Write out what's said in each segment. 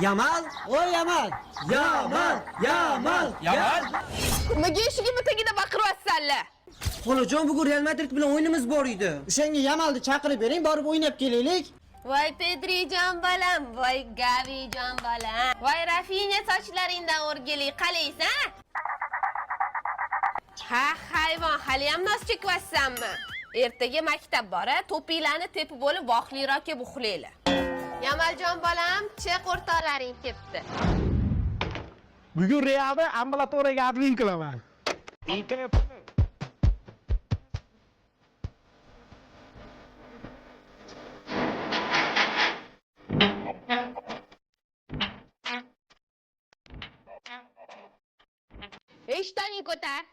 Yamal, o Yamal. Yamal, Yamal. Yamal. Nimaga eshigimni tagida baqiryapsanlar? Xolajon, bugun Real Madrid bilan o'yinimiz bor edi. O'shanga Yamalni chaqirib bering, borib o'ynab kelaylik. Voy Pedrijon bolam, voy Gavijon bolam. Voy Rafinha sochlaringdan o'rgili qalaysan? Ha, hayvon, hali ham nos chekyapsanmi? Ertaga maktab bor, to'pinglarni tepib olib vohliroqqa buxlaylar. Yamaljon bolam, chiq o'rtoqlaring ketdi. Bugun Realda ambulatoriyaga admin qilaman. Eshitning ko'tar.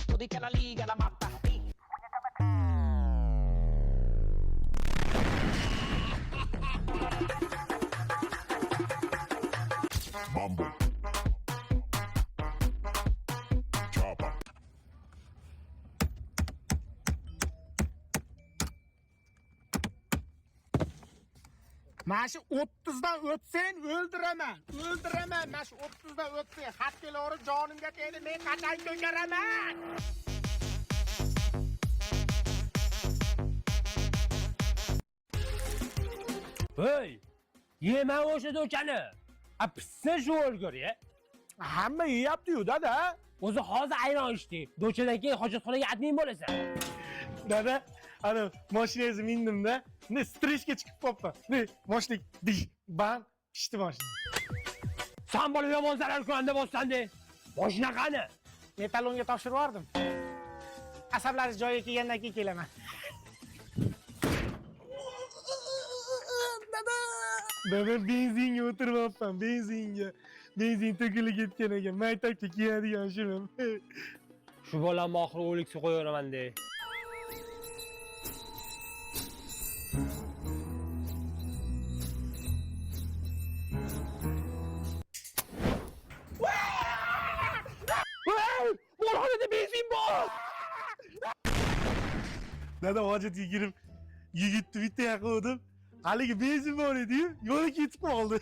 Todica la liga la matta. Mambo. Chopper. Mana shu 30 dan o'tsang o'ldiraman. O'ldiraman. Mana shu 30 dan o'tsang xatkelori jonimga tegdi, men qachon ko'karaman? Hey! Yema o'sha do'kani. A pissa shu o'lgur-ya. Hamma yeyapti-yu, dada. O'zi hozir ayron ichding. Do'chadan keyin hojatxonaga admin bo'lasan. Dada, ana mashinangizni mindim-da. Ne streshga chiqib qopti. Ne moshlik dish bam pishdi mashina. Sen bola yomon zarar ko'randa bo'lsanda. Mashina qani? Metallonga topshirib yubordim. Asablaringiz joyiga kelgandan keyin kelaman. Dada benzinga o'tiryapman, benzinga. Benzin to'kilib ketgan ekan. Maktabga kiyadigan shunim. Shu bolam oxiri o'liksa qo'yaveraman-de. Molxonada benzin bor. Dada hojatga kirib yigitni bitta yoqdim. Haligi benzin bor edi-yu, yo'lga ketib qoldi.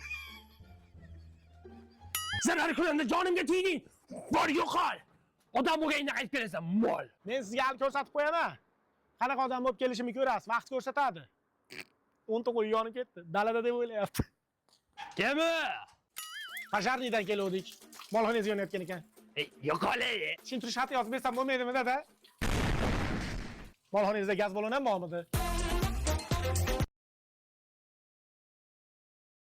Zarar ko'randa jonimga tegding. Bor yo'qol. Odam bo'lganingda qaytib kelasan, mol. Men sizga ham ko'rsatib qo'yaman. Qanaqa odam bo'lib kelishimni ko'rasiz, vaqt ko'rsatadi. 10 ta qo'y yonib ketdi. Dalada deb o'ylayapti. Kimi? Pojarnidan keldik. Molxonangiz yonayotgan ekan. Yo'qol-ey. Tushuntirish xati yozib bersam bo'lmaydimi, dada? Molxonangizda gaz balloni ham bormidi?